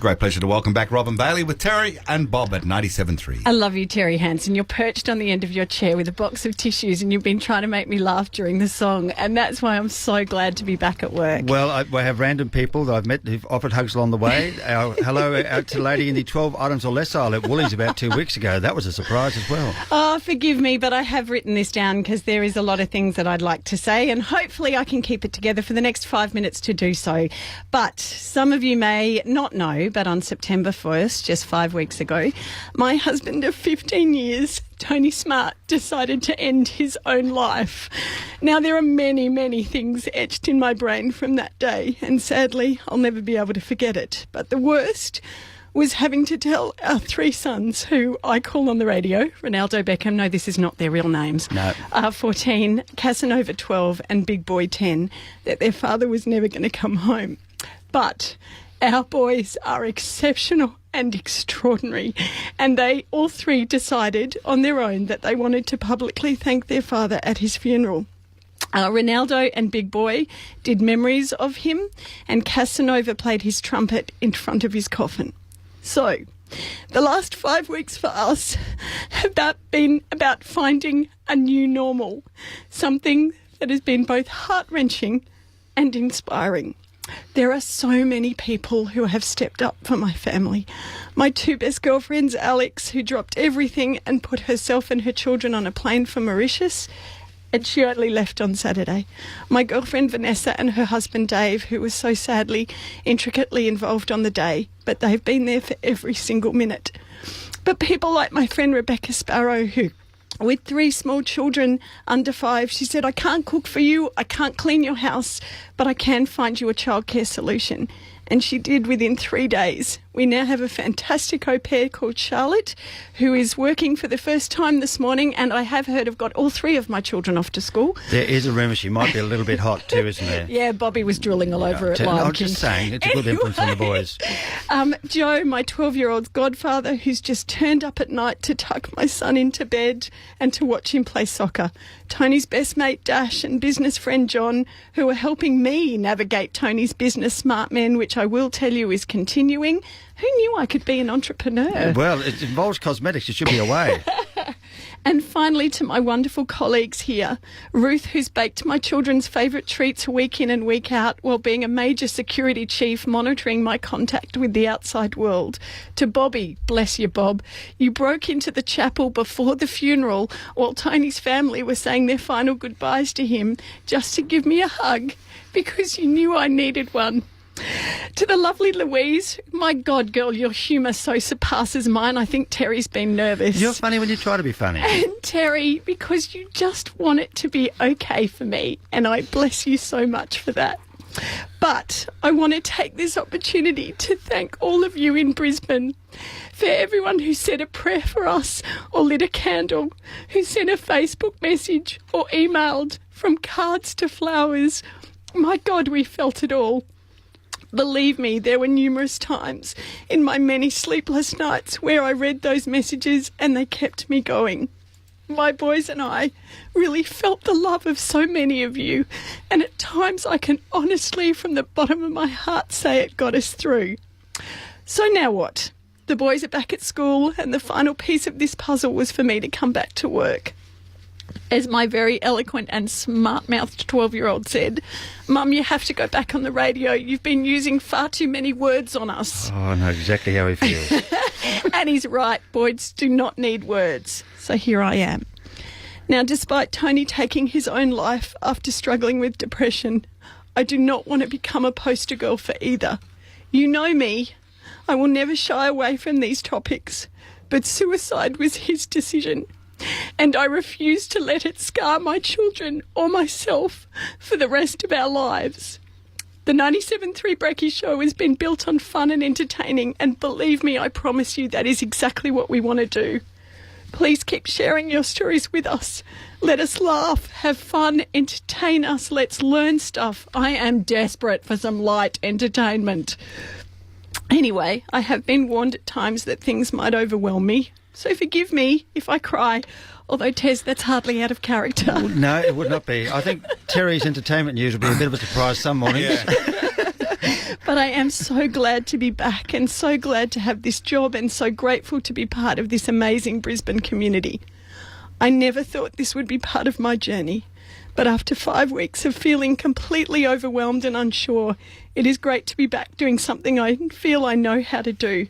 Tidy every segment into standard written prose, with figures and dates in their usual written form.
a great pleasure to welcome back Robin Bailey with Terry and Bob at 97.3. I love you, Terry Hansen. You're perched on the end of your chair with a box of tissues and you've been trying to make me laugh during the song, and that's why I'm so glad to be back at work. Well, I have random people that I've met who've offered hugs along the way. Hello out to the lady in the 12 items or less aisle at Woolies about 2 weeks ago. That was a surprise as well. Oh, forgive me, but I have written this down because there is a lot of things that I'd like to say, and hopefully I can keep it together for the next 5 minutes to do so. But some of you may not know, but on September 1st, just 5 weeks ago, my husband of 15 years, Tony Smart, decided to end his own life. Now, there are many, many things etched in my brain from that day, and sadly, I'll never be able to forget it. But the worst was having to tell our three sons, who I call on the radio, Ronaldo Beckham, no, this is not their real names, No. 14, Casanova 12 and Big Boy 10, that their father was never going to come home. But our boys are exceptional and extraordinary, and they all three decided on their own that they wanted to publicly thank their father at his funeral. Ronaldo and Big Boy did memories of him, and Casanova played his trumpet in front of his coffin. So, the last 5 weeks for us have been about finding a new normal, something that has been both heart-wrenching and inspiring. There are so many people who have stepped up for my family. My two best girlfriends, Alex, who dropped everything and put herself and her children on a plane for Mauritius, and she only left on Saturday. My girlfriend Vanessa and her husband Dave, who was so sadly, intricately involved on the day, but they've been there for every single minute. But people like my friend Rebecca Sparrow, who, with 3 small children under 5, she said, I can't cook for you, I can't clean your house, but I can find you a childcare solution. And she did within 3 days. We now have a fantastic au pair called Charlotte, who is working for the first time this morning, and I have heard have got all 3 of my children off to school. There is a rumour she might be a little bit hot too, isn't there? Yeah, Bobby was drooling all over it. I'm just saying, it's a good influence on the boys. Joe, my 12-year-old's godfather, who's just turned up at night to tuck my son into bed and to watch him play soccer. Tony's best mate, Dash, and business friend, John, who are helping me navigate Tony's business Smart Men, which I will tell you is continuing. Who knew I could be an entrepreneur? Well, it involves cosmetics. You should be away. And finally, to my wonderful colleagues here, Ruth, who's baked my children's favourite treats week in and week out while being a major security chief monitoring my contact with the outside world. To Bobby, bless you, Bob, you broke into the chapel before the funeral while Tony's family were saying their final goodbyes to him just to give me a hug because you knew I needed one. To the lovely Louise, my God, girl, your humour so surpasses mine. I think Terry's been nervous. You're funny when you try to be funny. And Terry, because you just want it to be okay for me, and I bless you so much for that. But I want to take this opportunity to thank all of you in Brisbane, for everyone who said a prayer for us or lit a candle, who sent a Facebook message or emailed, from cards to flowers. My God, we felt it all. Believe me, there were numerous times in my many sleepless nights where I read those messages and they kept me going. My boys and I really felt the love of so many of you, and at times I can honestly, from the bottom of my heart, say it got us through. So now what? The boys are back at school, and the final piece of this puzzle was for me to come back to work. As my very eloquent and smart-mouthed 12-year-old said, Mum, you have to go back on the radio. You've been using far too many words on us. Oh, I know exactly how he feels. And he's right. Boys do not need words. So here I am. Now, despite Tony taking his own life after struggling with depression, I do not want to become a poster girl for either. You know me. I will never shy away from these topics. But suicide was his decision, and I refuse to let it scar my children or myself for the rest of our lives. The 97.3 Brekkie Show has been built on fun and entertaining, and believe me, I promise you that is exactly what we want to do. Please keep sharing your stories with us. Let us laugh, have fun, entertain us. Let's learn stuff. I am desperate for some light entertainment. Anyway, I have been warned at times that things might overwhelm me. So forgive me if I cry, although, Tez, that's hardly out of character. No, it would not be. I think Terry's entertainment news will be a bit of a surprise some mornings. Yeah. But I am so glad to be back and so glad to have this job and so grateful to be part of this amazing Brisbane community. I never thought this would be part of my journey, but after 5 weeks of feeling completely overwhelmed and unsure, it is great to be back doing something I feel I know how to do.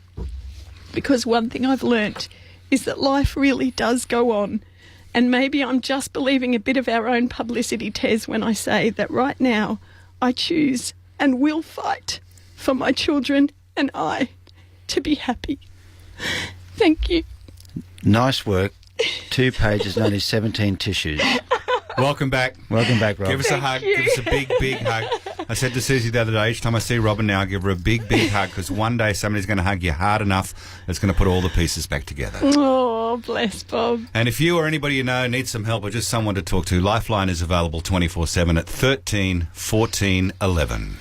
Because one thing I've learnt is that life really does go on. And maybe I'm just believing a bit of our own publicity, Tez, when I say that right now I choose and will fight for my children and I to be happy. Thank you. Nice work. 2 pages and only 17 tissues. Welcome back. Welcome back, Rob. Give us a hug. Give us a big, big hug. I said to Susie the other day, each time I see Robin now, I give her a big, big hug, because one day somebody's going to hug you hard enough that's going to put all the pieces back together. Oh, bless Bob. And if you or anybody you know needs some help or just someone to talk to, Lifeline is available 24/7 at 13 14 11.